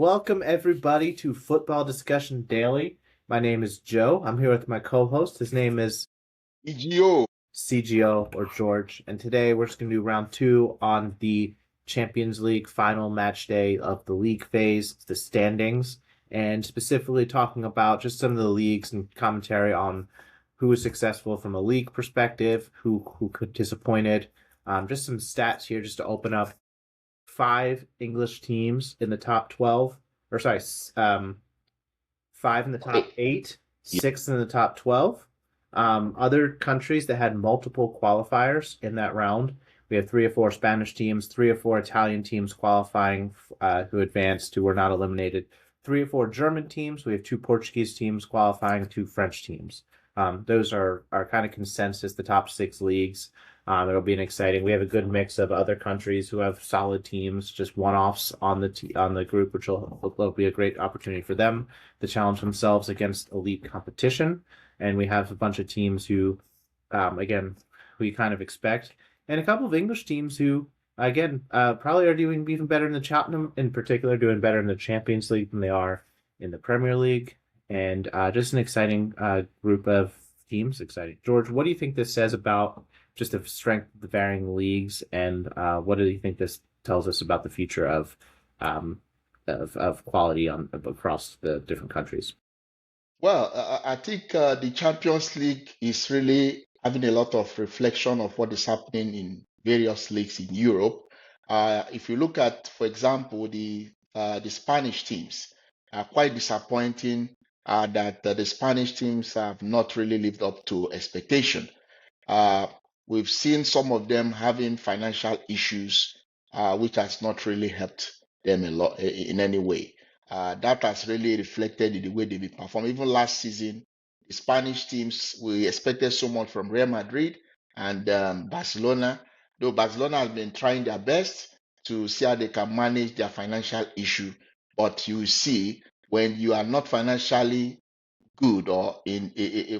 Welcome everybody to Football Discussion Daily. My name is Joe. I'm here with my co-host. His name is EGO. CGO or George. And today we're just going to do round two on the Champions League final match day of the league phase, the standings, and specifically talking about just some of the leagues and commentary on who was successful from a league perspective, who could disappointed. Just some stats here just to open up. Five English teams in the top 12, or sorry, five in the top eight, six in the top 12. Other countries that had multiple qualifiers in that round. We have three or four Spanish teams, three or four Italian teams qualifying who advanced, who were not eliminated. Three or four German teams. We have two Portuguese teams qualifying, two French teams. Those are kind of consensus, the top six leagues. It'll be an exciting. We have a good mix of other countries who have solid teams, just one-offs on the group, which will be a great opportunity for them to challenge themselves against elite competition. And we have a bunch of teams who, again, who you kind of expect, and a couple of English teams who, again, probably are doing even better in the Cheltenham, in particular, doing better in the Champions League than they are in the Premier League. And just an exciting group of teams. Exciting. George, what do you think this says about just the strength of the varying leagues, and what do you think this tells us about the future of quality across the different countries? Well, I think the Champions League is really having a lot of reflection of what is happening in various leagues in Europe. If you look at, for example, the Spanish teams, are quite disappointing that the Spanish teams have not really lived up to expectation. We've seen some of them having financial issues, which has not really helped them a lot in any way. That has really reflected in the way they've been performing. Even last season, the Spanish teams, we expected so much from Real Madrid and Barcelona, though Barcelona has been trying their best to see how they can manage their financial issue. But you see, when you are not financially good or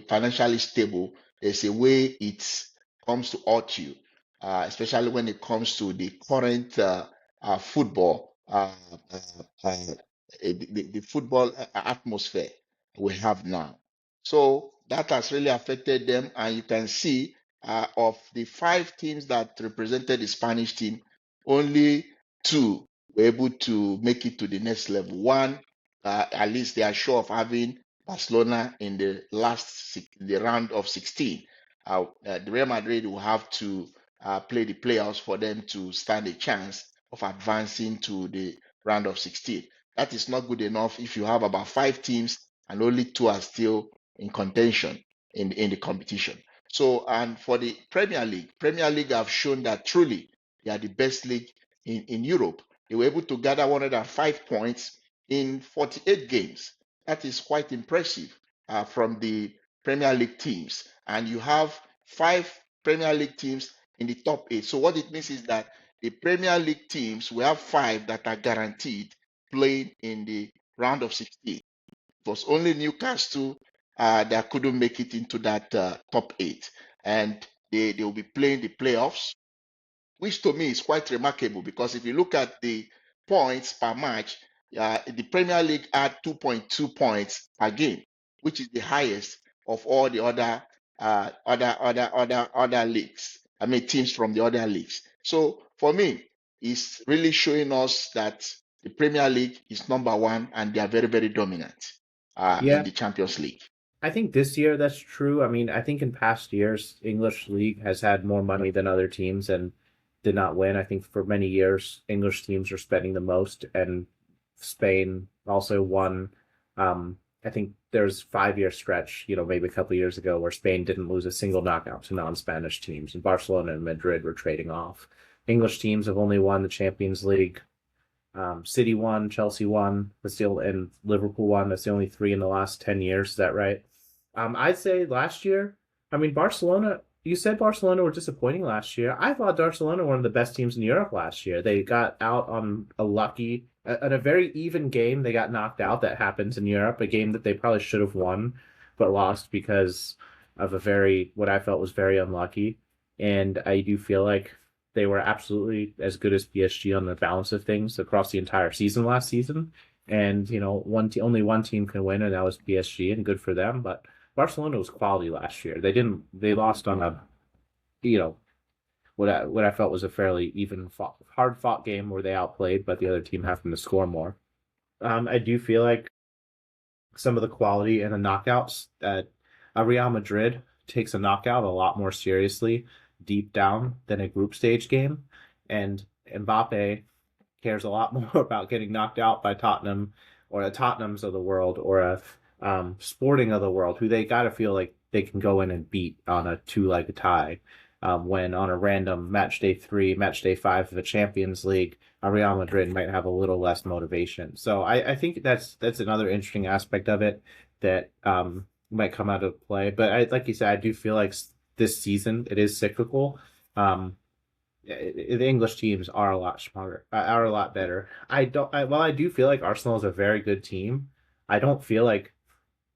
financially stable, there's a way it comes to hurt you, especially when it comes to the current football, the football atmosphere we have now. So that has really affected them, and you can see of the five teams that represented the Spanish team, only two were able to make it to the next level. One, at least they are sure of having Barcelona in the round of 16. The Real Madrid will have to play the playoffs for them to stand a chance of advancing to the round of 16. That is not good enough if you have about five teams and only two are still in contention in the competition. So, and for the Premier League have shown that truly they are the best league in Europe. They were able to gather 105 points in 48 games. That is quite impressive from the Premier League teams. And you have five Premier League teams in the top eight. So what it means is that the Premier League teams, we have five that are guaranteed playing in the round of 16. It was only Newcastle that couldn't make it into that top eight. And they will be playing the playoffs, which to me is quite remarkable because if you look at the points per match, the Premier League had 2.2 points per game, which is the highest of all the other leagues. I mean, teams from the other leagues. So for me, it's really showing us that the Premier League is number one and they are very, very dominant in Yeah, the Champions League. I think this year that's true. I mean, I think in past years, English league has had more money than other teams and did not win. I think for many years, English teams are spending the most, and Spain also won. I think there's 5 year stretch, maybe a couple of years ago, where Spain didn't lose a single knockout to non-Spanish teams, and Barcelona and Madrid were trading off. English teams have only won the Champions League. City won, Chelsea won, and Liverpool won. That's the only three in the last 10 years. Is that right? I'd say last year. I mean, Barcelona. You said Barcelona were disappointing last year. I thought Barcelona were one of the best teams in Europe last year. They got out on in a very even game. They got knocked out. That happens in Europe. A game that they probably should have won, but lost because of what I felt was very unlucky. And I do feel like they were absolutely as good as PSG on the balance of things across the entire season last season. and only one team can win, and that was PSG, and good for them. But Barcelona was quality last year. They lost on a you know what I felt was a fairly hard fought game where they outplayed, but the other team happened to score more. I do feel like some of the quality in the knockouts that Real Madrid takes a knockout a lot more seriously deep down than a group stage game, and Mbappe cares a lot more about getting knocked out by Tottenham or the Tottenhams of the world or a Sporting of the world, who they got to feel like they can go in and beat on a two-leg tie. When on a random match day 3, match day 5 of the Champions League, Real Madrid might have a little less motivation. So I think that's another interesting aspect of it that might come out of play. But like you said, I do feel like this season it is cyclical. The English teams are a lot smarter, are a lot better. While I do feel like Arsenal is a very good team, I don't feel like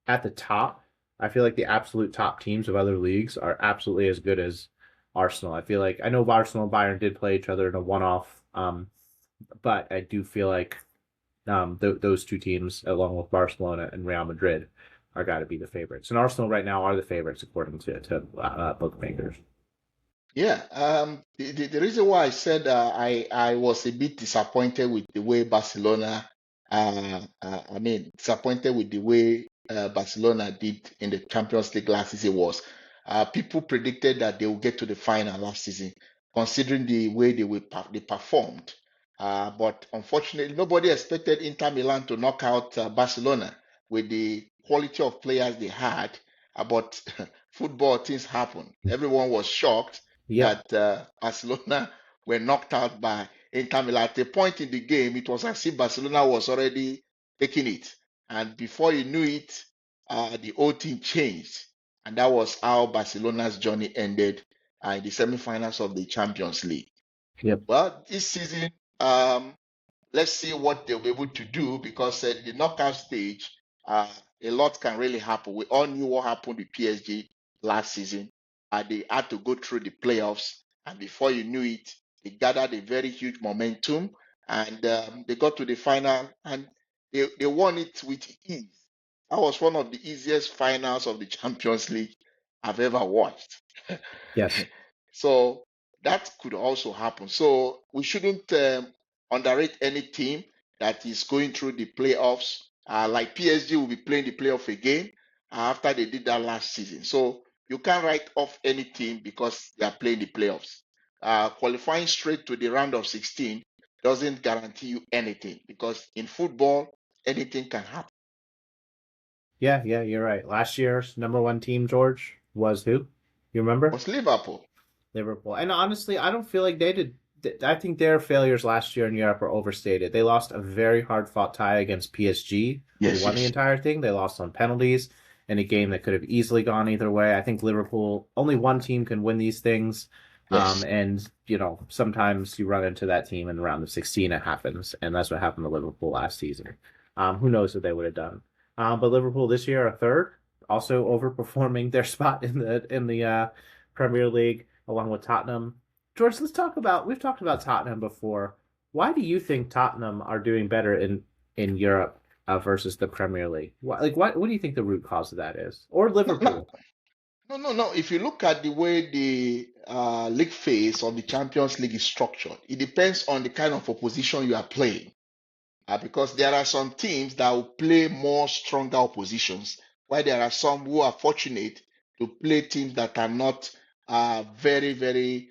at the top. I feel like the absolute top teams of other leagues are absolutely as good as Arsenal. I feel like I know Arsenal and Bayern did play each other in a one-off, but I do feel like those two teams, along with Barcelona and Real Madrid, are got to be the favorites. And Arsenal right now are the favorites according to bookmakers. Yeah, the reason why I said I was a bit disappointed with the way Barcelona, I mean, disappointed with the way Barcelona did in the Champions League last season was people predicted that they would get to the final last season, considering the way they performed. But unfortunately, nobody expected Inter Milan to knock out Barcelona with the quality of players they had. But football things happen. Everyone was shocked Yep. that Barcelona were knocked out by Inter Milan. At a point in the game, it was as if Barcelona was already taking it. And before you knew it, the whole team changed. And that was how Barcelona's journey ended in the semifinals of the Champions League. Yep. Well, this season, um, let's see what they'll be able to do because the knockout stage, a lot can really happen. We all knew what happened with PSG last season. They had to go through the playoffs, and before you knew it, they gathered a very huge momentum, and they got to the final, and they won it with ease. That was one of the easiest finals of the Champions League I've ever watched. Yes. So that could also happen. So we shouldn't underrate any team that is going through the playoffs. Like PSG will be playing the playoff again after they did that last season. So you can't write off any team because they are playing the playoffs. Qualifying straight to the round of 16 doesn't guarantee you anything because in football, anything can happen. Yeah, yeah, you're right. Last year's number one team, George, was who? You It remember? was Liverpool. Liverpool. And honestly, I don't feel like they did. I think their failures last year in Europe are overstated. They lost a very hard fought tie against PSG, who Yes, won the yes, entire thing. They lost on penalties in a game that could have easily gone either way. I think Liverpool, only one team can win these things. yes. And, sometimes you run into that team in the round of 16, it happens. And that's what happened to Liverpool last season. Who knows what they would have done. But Liverpool this year, a third, also overperforming their spot in the Premier League along with Tottenham. George, we've talked about Tottenham before. Why do you think Tottenham are doing better in Europe versus the Premier League? What do you think the root cause of that is? Or No, no, Liverpool? no. If you look at the way the league phase of the Champions League is structured, it depends on the kind of opposition you are playing. Because there are some teams that will play more stronger oppositions, while there are some who are fortunate to play teams that are not very, very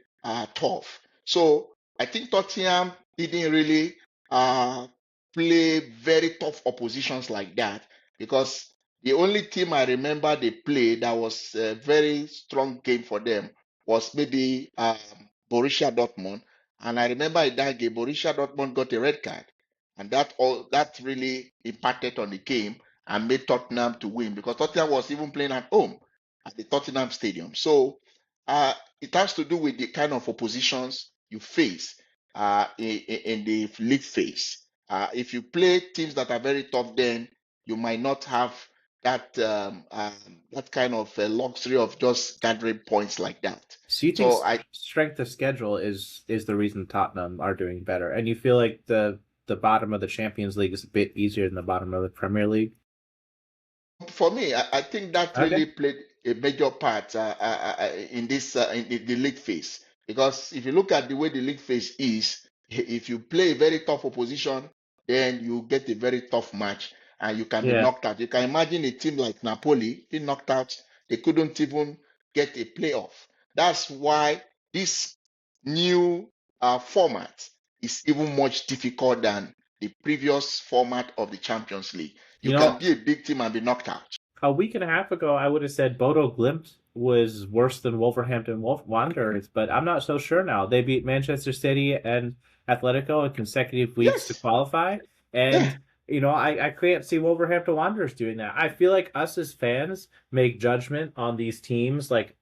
tough. So I think Tottenham didn't really uh, play very tough oppositions like that because the only team I remember they played that was a very strong game for them was maybe Borussia Dortmund. And I remember in that game, Borussia Dortmund got a red card and that really impacted on the game and made Tottenham to win because Tottenham was even playing at home at the Tottenham Stadium. So it has to do with the kind of oppositions you face in the league phase. If you play teams that are very tough, then you might not have that kind of luxury of just gathering points like that. So you think So I strength of schedule is the reason Tottenham are doing better, and you feel like the the bottom of the Champions League is a bit easier than the bottom of the Premier League? For me, I think that Okay. really played a major part in this in the league phase. Because if you look at the way the league phase is, if you play a very tough opposition, then you get a very tough match and you can be Yeah. knocked out. You can imagine a team like Napoli being knocked out, they couldn't even get a playoff. That's why this new format is even much difficult than the previous format of the Champions League. You You can know, be a big team and be knocked out. a week and a half ago, I would have said Bodo Glimt was worse than Wolverhampton Wanderers, but I'm not so sure now. They beat Manchester City and Atletico in consecutive weeks to Yes, qualify, yeah, and I can't see Wolverhampton Wanderers doing that. I feel like us as fans make judgment on these teams like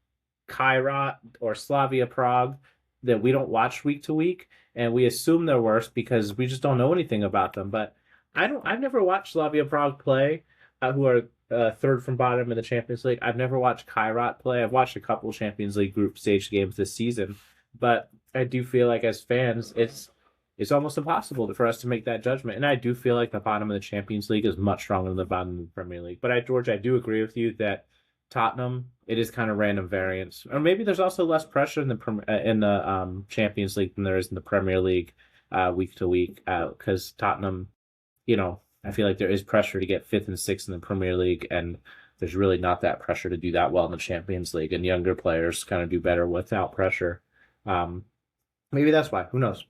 Kairat or Slavia Prague that we don't watch week to week, and we assume they're worse because we just don't know anything about them. But I don't. I've never watched Slavia Prague play, who are third from bottom in the Champions League. I've never watched Kairat play. I've watched a couple Champions League group stage games this season, but I do feel like as fans, it's almost impossible for us to make that judgment. And I do feel like the bottom of the Champions League is much stronger than the bottom of the Premier League. But George, I do agree with you that Tottenham, it is kind of random variance, or maybe there's also less pressure in the Champions League than there is in the Premier League week to week because Tottenham, I feel like there is pressure to get fifth and sixth in the Premier League, and there's really not that pressure to do that well in the Champions League, and younger players kind of do better without pressure. Um, Maybe that's why. Who knows?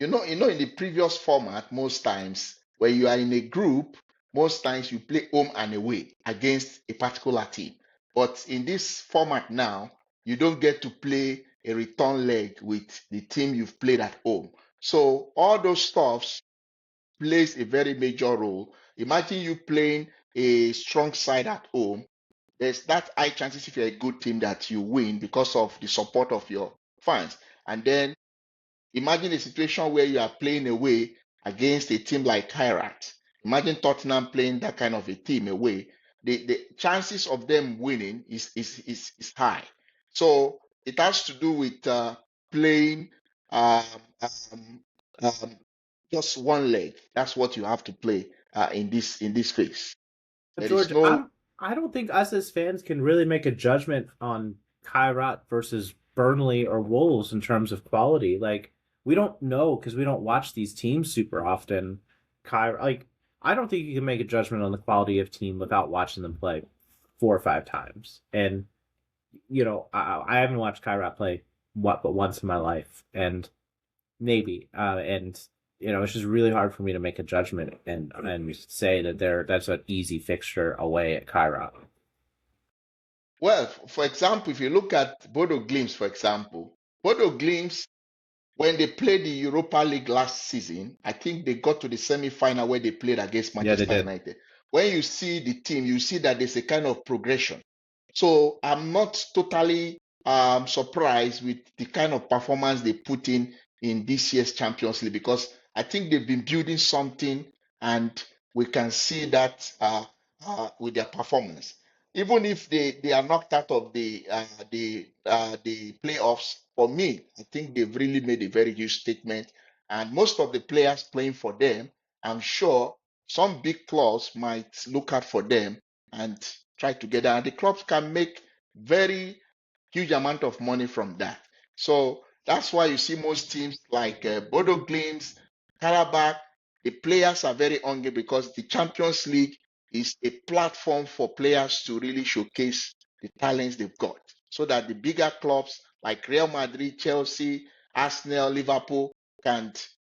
in the previous format, most times when you are in a group, most times you play home and away against a particular team. But in this format now, you don't get to play a return leg with the team you've played at home. So all those stuffs plays a very major role. Imagine you playing a strong side at home. There's that high chances if you're a good team that you win because of the support of your fans. And then imagine a situation where you are playing away against a team like Kairat. Imagine Tottenham playing that kind of a team away. The chances of them winning is high. So it has to do with playing um, um, um, just one leg. That's what you have to play in this phase. But There is George, no. I don't think us as fans can really make a judgment on Kairat versus Burnley or Wolves in terms of quality. Like we don't know because we don't watch these teams super often. I don't think you can make a judgment on the quality of team without watching them play 4 or 5 times. And I haven't watched Kairat play but once in my life, and maybe and it's just really hard for me to make a judgment and say that that's an easy fixture away at Cairo. Well, for example, if you look at Bodo Glimt, for example, Bodo Glimt, when they played the Europa League last season, I think they got to the semi-final where they played against Yeah, they Manchester did. United. When you see the team, you see that there's a kind of progression. So I'm not totally surprised with the kind of performance they put in this year's Champions League because I think they've been building something, and we can see that with their performance. Even if they are knocked out of the playoffs, for me, I think they've really made a very huge statement. And most of the players playing for them, I'm sure some big clubs might look out for them and try together, and the clubs can make very huge amount of money from that. So that's why you see most teams like Bodo Glimt, Karabakh, the players are very hungry because the Champions League is a platform for players to really showcase the talents they've got, so that the bigger clubs like Real Madrid, Chelsea, Arsenal, Liverpool can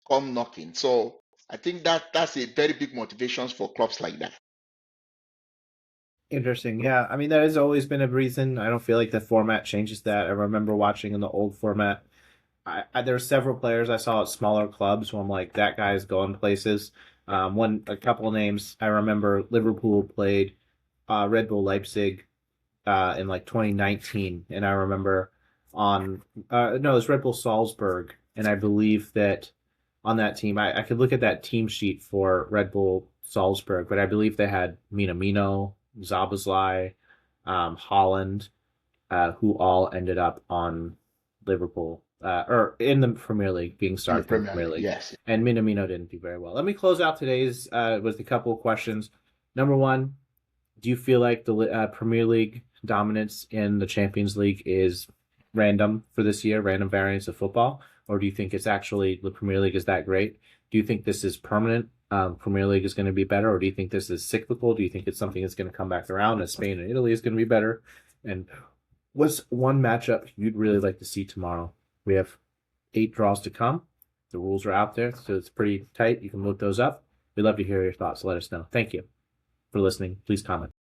come knocking. So I think that's a very big motivation for clubs like that. Interesting. Yeah, I mean that has always been a reason. I don't feel like the format changes that. I remember watching in the old format. There were several players I saw at smaller clubs where I'm like, that guy's going places. A couple of names I remember. Liverpool played Red Bull Leipzig in like 2019, and I remember no, it was Red Bull Salzburg, and I believe that on that team, I could look at that team sheet for Red Bull Salzburg, but I believe they had Minamino, Zabazlai, Holland, who all ended up on Liverpool or in the Premier League, being in the started from the Premier Premier League. League. Yes. And Minamino didn't do very well. Let me close out today's with a couple of questions. Number one, do you feel like the Premier League dominance in the Champions League is random for this year, random variance of football? Or do you think it's actually the Premier League is that great? Do you think this is permanent? Premier League is going to be better, or do you think this is cyclical? Do you think it's something that's going to come back around and Spain and Italy is going to be better? And what's one matchup you'd really like to see tomorrow? We have 8 draws to come. The rules are out there, so it's pretty tight. You can look those up. We'd love to hear your thoughts. Let us know. Thank you for listening. Please comment.